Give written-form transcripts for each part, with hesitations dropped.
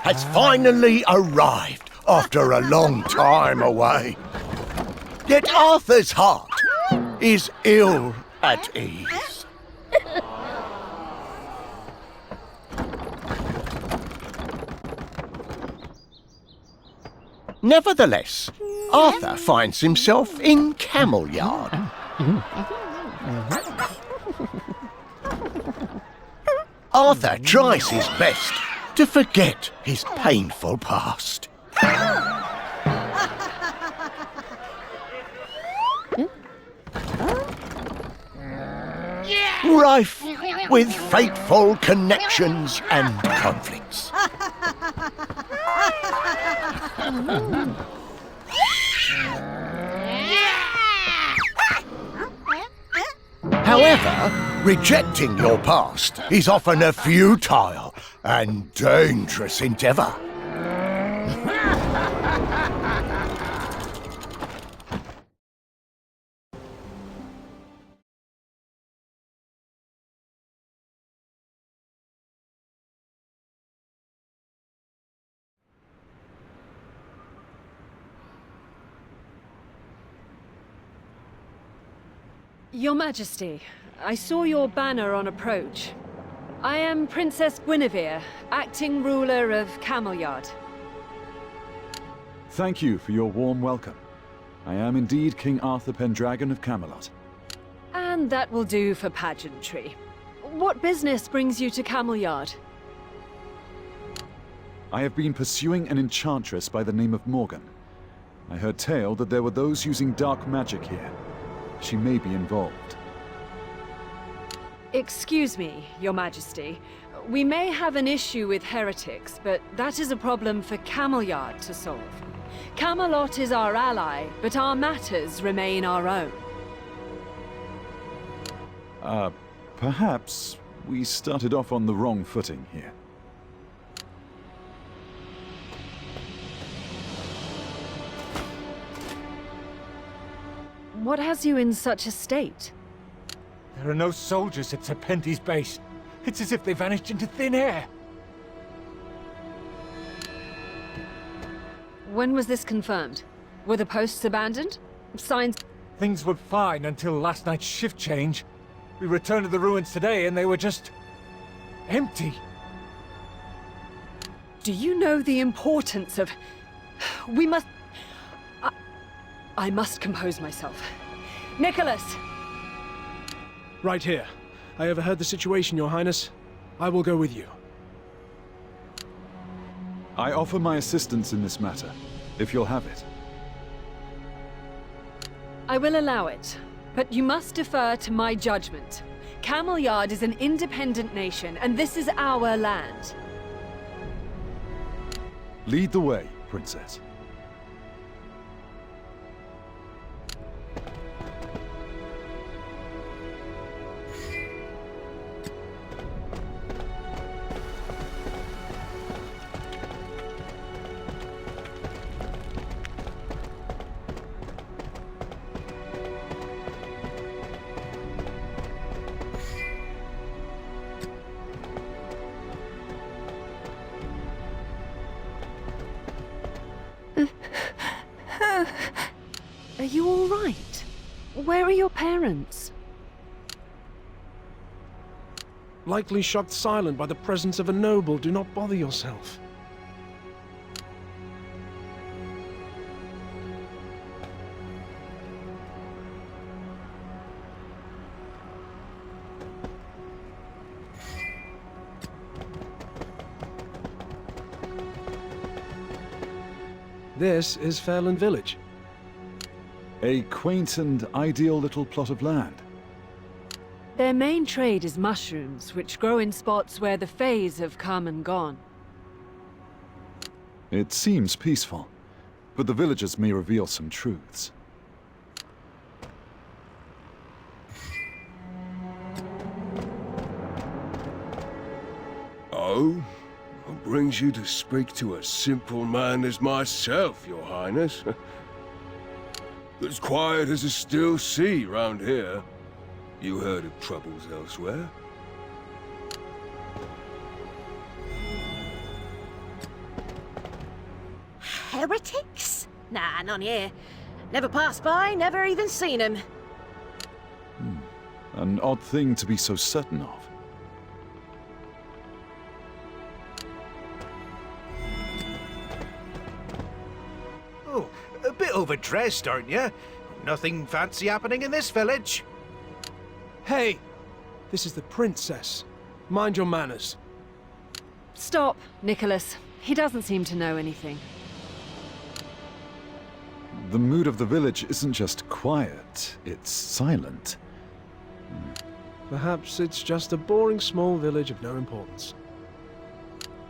has finally arrived after a long time away. Yet Arthur's heart is ill at ease. Nevertheless, Arthur finds himself in Camelot. Arthur tries his best to forget his painful past. Rife with fateful connections and conflicts. However, rejecting your past is often a futile and dangerous endeavour. Your Majesty, I saw your banner on approach. I am Princess Guinevere, acting ruler of Camelot. Thank you for your warm welcome. I am indeed King Arthur Pendragon of Camelot. And that will do for pageantry. What business brings you to Camelot? I have been pursuing an enchantress by the name of Morgan. I heard tale that there were those using dark magic here. She may be involved. Excuse me, Your Majesty. We may have an issue with heretics, but that is a problem for Camelot to solve. Camelot is our ally, but our matters remain our own. Perhaps we started off on the wrong footing here. What has you in such a state? There are no soldiers at Serpenti's base. It's as if they vanished into thin air. When was this confirmed? Were the posts abandoned? Signs... Things were fine until last night's shift change. We returned to the ruins today and they were just... empty. Do you know the importance of... We must... I must compose myself. Nicholas! Right here. I overheard the situation, Your Highness. I will go with you. I offer my assistance in this matter, if you'll have it. I will allow it, but you must defer to my judgment. Camelot is an independent nation, and this is our land. Lead the way, Princess. Are you all right? Where are your parents? Likely shocked silent by the presence of a noble. Do not bother yourself. This is Fairland Village. A quaint and ideal little plot of land. Their main trade is mushrooms, which grow in spots where the Fays have come and gone. It seems peaceful, but the villagers may reveal some truths. Oh? What brings you to speak to a simple man as myself, Your Highness? As quiet as a still sea round here. You heard of troubles elsewhere? heretics? Nah, none here. Never passed by, never even seen them. An odd thing to be so certain of. Oh, a bit overdressed, aren't you? Nothing fancy happening in this village. Hey! This is the princess. Mind your manners. Stop, Nicholas. He doesn't seem to know anything. The mood of the village isn't just quiet, it's silent. Perhaps it's just a boring small village of no importance.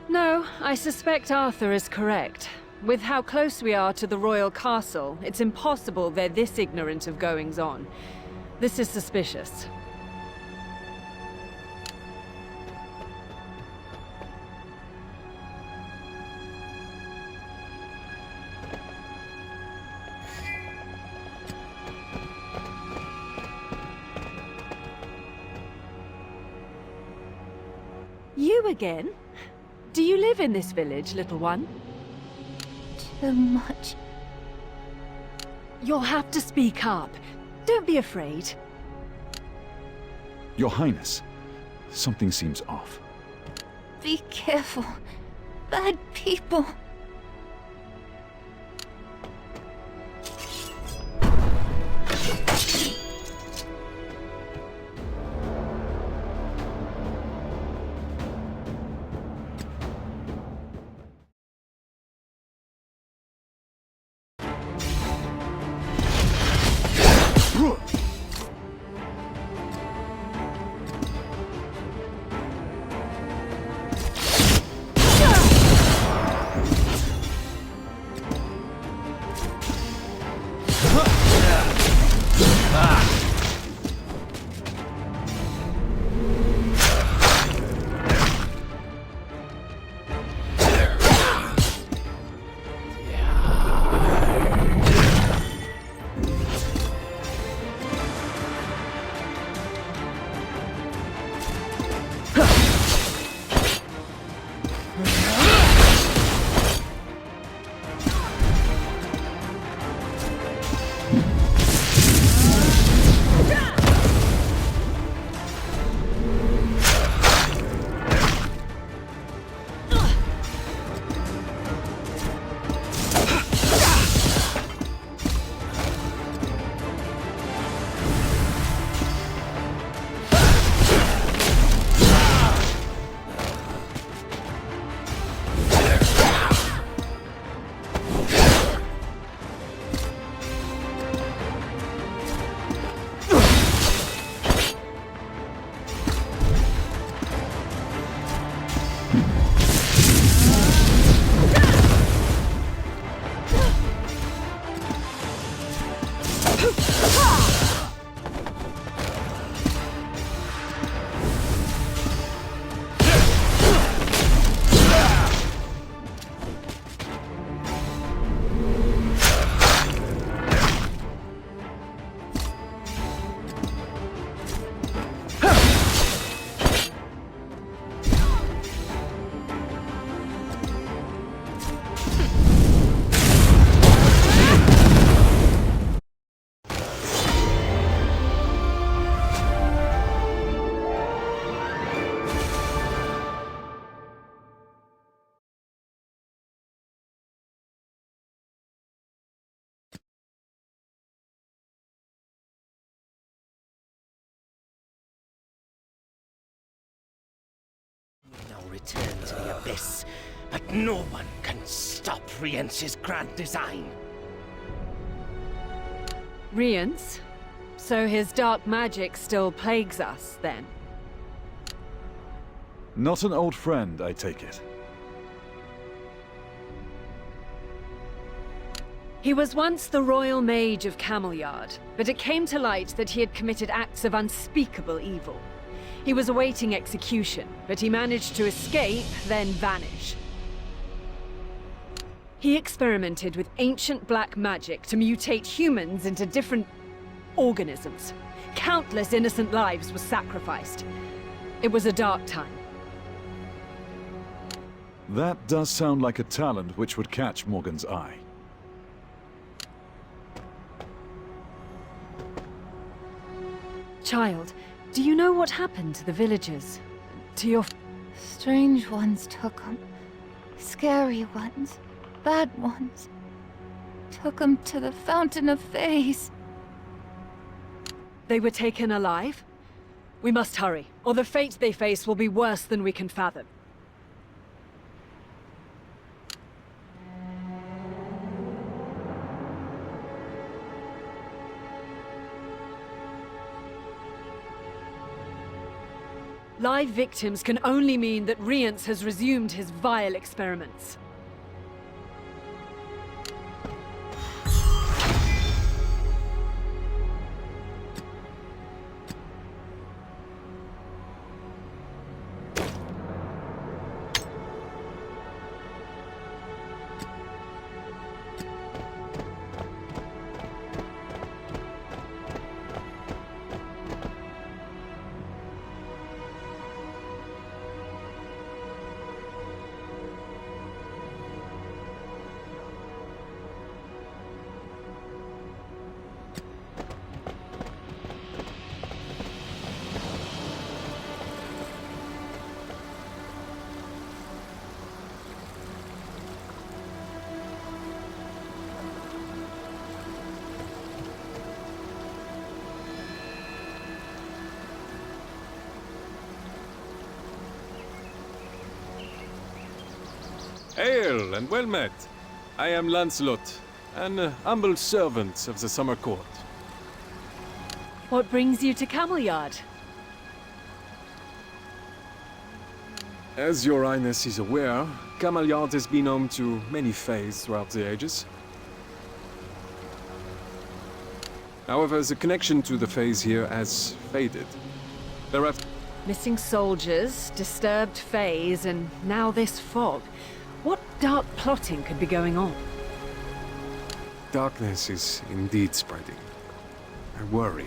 No, I suspect Arthur is correct. With how close we are to the royal castle, it's impossible they're this ignorant of goings-on. This is suspicious. You again? Do you live in this village, little one? Too much. You'll have to speak up. Don't be afraid. Your Highness, something seems off. Be careful. Bad people. No return to the abyss, but no one can stop Rience's grand design. Rience? So his dark magic still plagues us, then? Not an old friend, I take it. He was once the royal mage of Camelot, but it came to light that he had committed acts of unspeakable evil. He was awaiting execution, but he managed to escape, then vanish. He experimented with ancient black magic to mutate humans into different organisms. Countless innocent lives were sacrificed. It was a dark time. That does sound like a talent which would catch Morgan's eye. Child, do you know what happened to the villagers? To your... Strange ones took them. Scary ones. Bad ones. Took them to the Fountain of Fays. They were taken alive? We must hurry, or the fate they face will be worse than we can fathom. Live victims can only mean that Rience has resumed his vile experiments. Hail and well met. I am Lancelot, an humble servant of the Summer Court. What brings you to Camelot? As your Highness is aware, Camelot has been home to many fays throughout the ages. However, the connection to the fays here has faded. There have... Missing soldiers, disturbed fays, and now this fog. What dark plotting could be going on? Darkness is indeed spreading. I worry.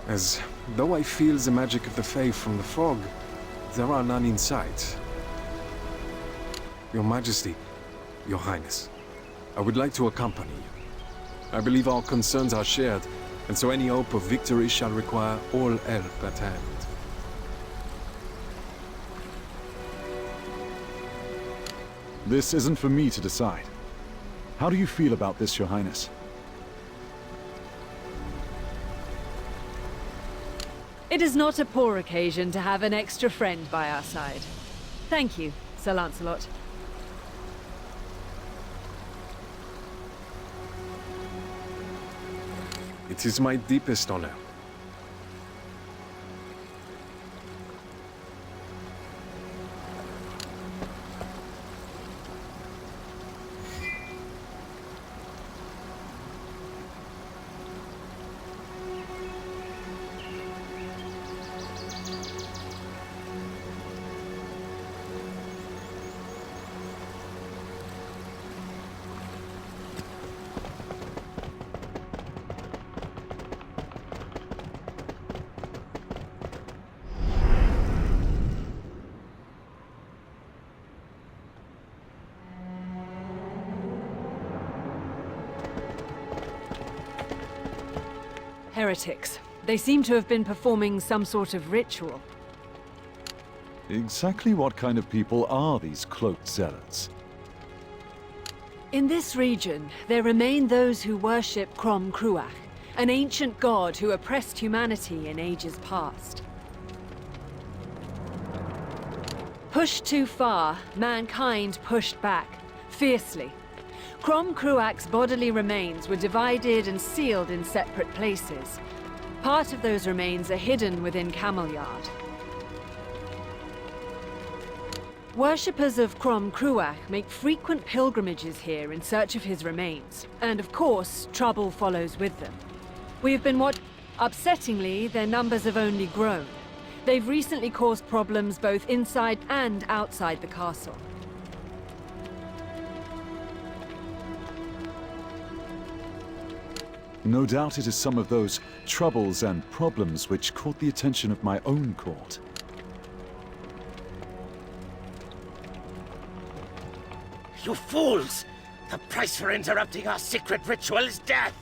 As though I feel the magic of the Fae from the fog, there are none in sight. Your Majesty, Your Highness, I would like to accompany you. I believe our concerns are shared, and so any hope of victory shall require all help at hand. This isn't for me to decide. How do you feel about this, Your Highness? It is not a poor occasion to have an extra friend by our side. Thank you, Sir Lancelot. It is my deepest honor. Heretics. They seem to have been performing some sort of ritual. Exactly what kind of people are these cloaked zealots? In this region, there remain those who worship Crom Cruach, an ancient god who oppressed humanity in ages past. Pushed too far, mankind pushed back, fiercely. Crom Cruach's bodily remains were divided and sealed in separate places. Part of those remains are hidden within Camelot. Worshippers of Crom Cruach make frequent pilgrimages here in search of his remains, and of course, trouble follows with them. We have been upsettingly, their numbers have only grown. They've recently caused problems both inside and outside the castle. No doubt it is some of those troubles and problems which caught the attention of my own court. You fools! The price for interrupting our secret ritual is death!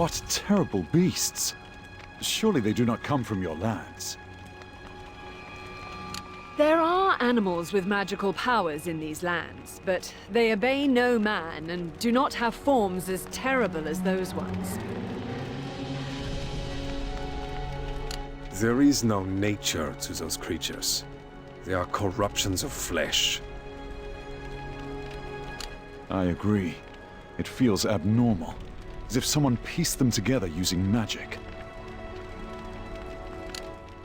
What terrible beasts! Surely they do not come from your lands. There are animals with magical powers in these lands, but they obey no man and do not have forms as terrible as those ones. There is no nature to those creatures. They are corruptions of flesh. I agree. It feels abnormal, as if someone pieced them together using magic.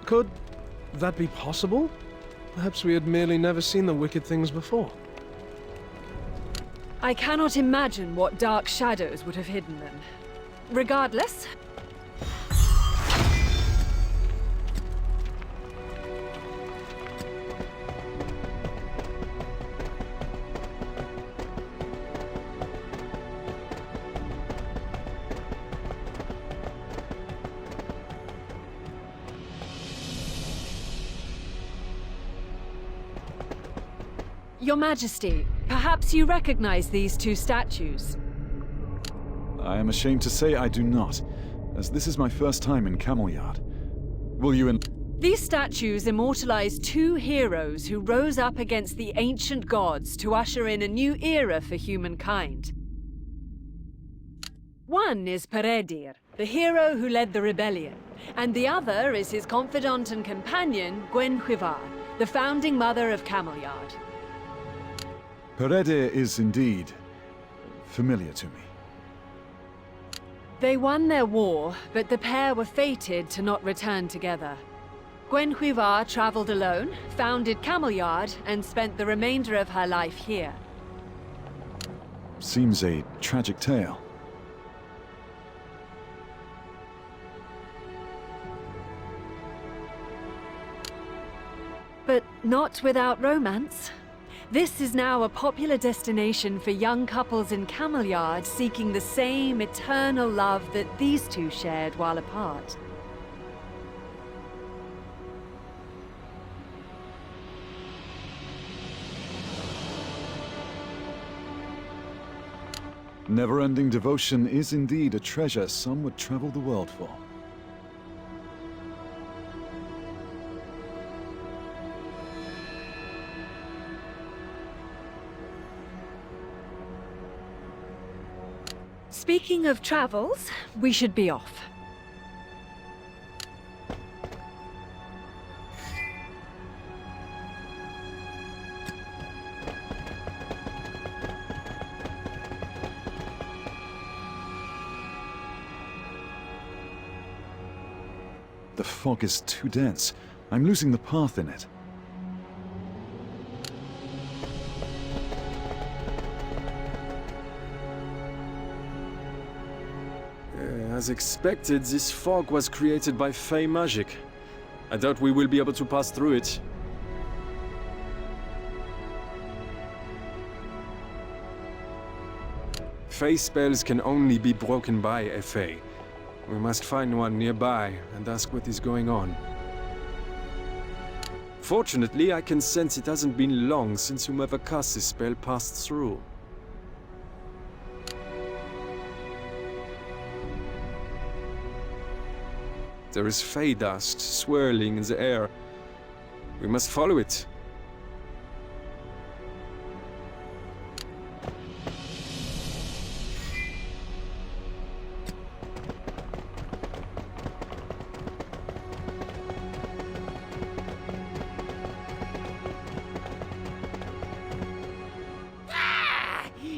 Could that be possible? Perhaps we had merely never seen the wicked things before. I cannot imagine what dark shadows would have hidden them. Regardless, Your Majesty, perhaps you recognize these two statues? I am ashamed to say I do not, as this is my first time in Camelot. Will you These statues immortalize two heroes who rose up against the ancient gods to usher in a new era for humankind. One is Peredur, the hero who led the rebellion, and the other is his confidant and companion, Gwenhwyvar, the founding mother of Camelot. Peredur is indeed familiar to me. They won their war, but the pair were fated to not return together. Gwenhwyvar traveled alone, founded Camelot, and spent the remainder of her life here. Seems a tragic tale. But not without romance. This is now a popular destination for young couples in Camelot seeking the same eternal love that these two shared while apart. Never-ending devotion is indeed a treasure some would travel the world for. Speaking of travels, we should be off. The fog is too dense. I'm losing the path in it. As expected, this fog was created by Fey magic. I doubt we will be able to pass through it. Fey spells can only be broken by a Fey. We must find one nearby and ask what is going on. Fortunately, I can sense it hasn't been long since whomever cast this spell passed through. There is Fey dust swirling in the air. We must follow it.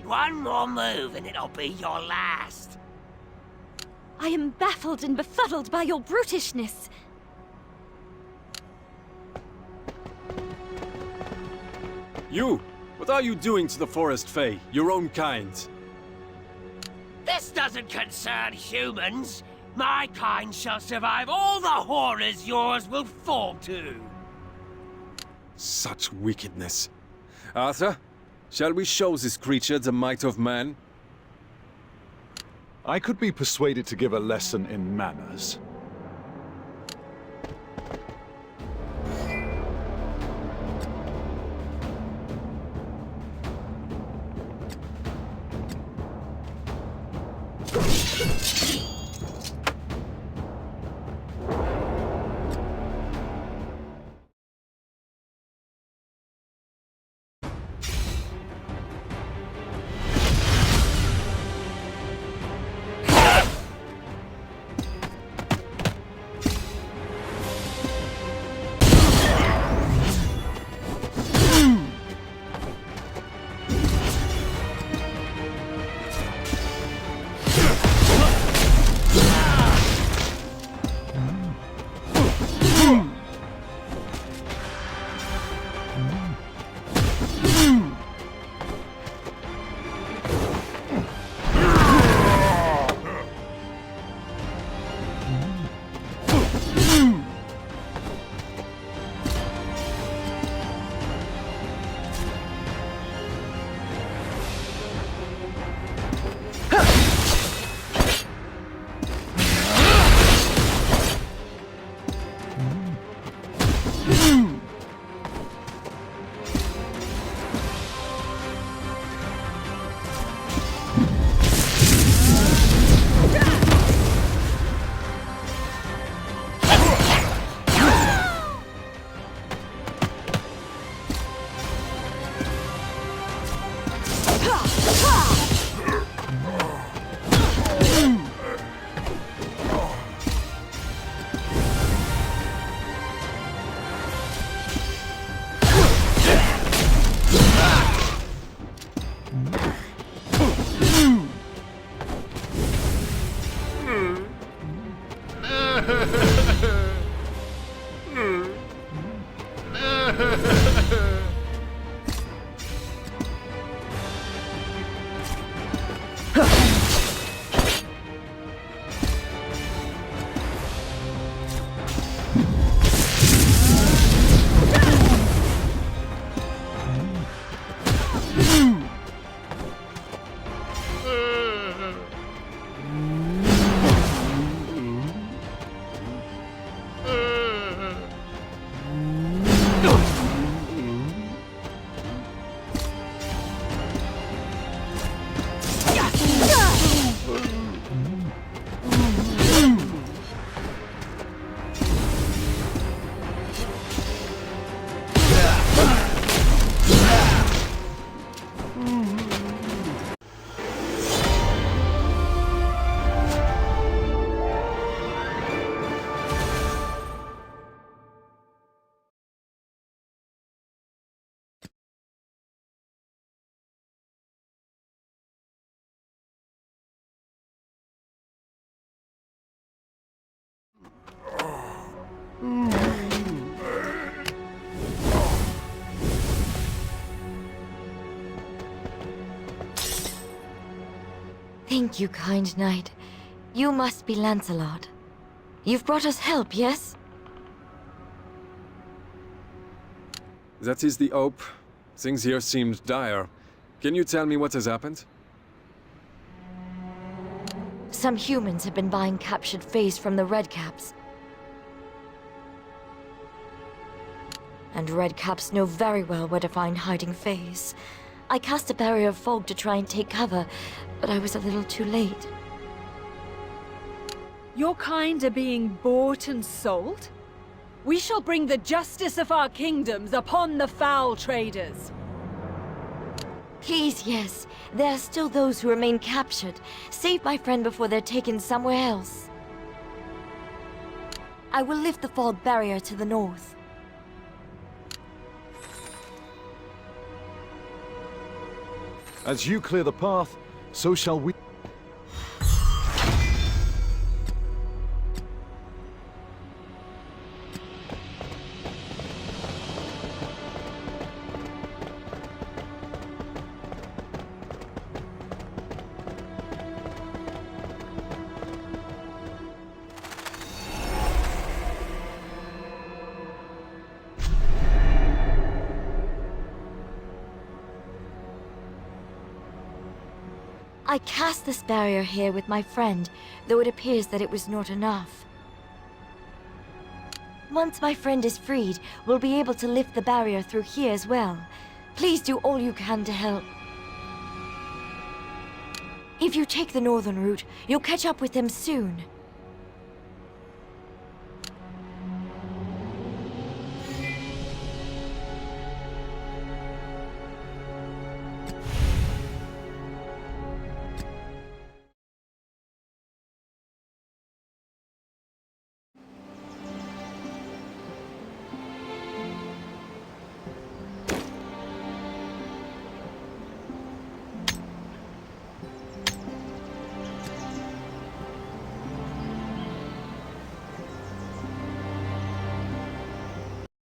One more move and it'll be your last. I am baffled and befuddled by your brutishness. You! What are you doing to the Forest Fey, your own kind? This doesn't concern humans. My kind shall survive all the horrors yours will fall to. Such wickedness. Arthur, shall we show this creature the might of man? I could be persuaded to give a lesson in manners. Thank you, kind knight. You must be Lancelot. You've brought us help, yes? That is the hope. Things here seemed dire. Can you tell me what has happened? Some humans have been buying captured Fays from the Redcaps. And Redcaps know very well where to find hiding Fays. I cast a barrier of fog to try and take cover, but I was a little too late. Your kind are being bought and sold? We shall bring the justice of our kingdoms upon the foul traders. Please, yes. There are still those who remain captured. Save my friend before they're taken somewhere else. I will lift the fog barrier to the north. As you clear the path, so shall we. I cast this barrier here with my friend, though it appears that it was not enough. Once my friend is freed, we'll be able to lift the barrier through here as well. Please do all you can to help. If you take the northern route, you'll catch up with them soon.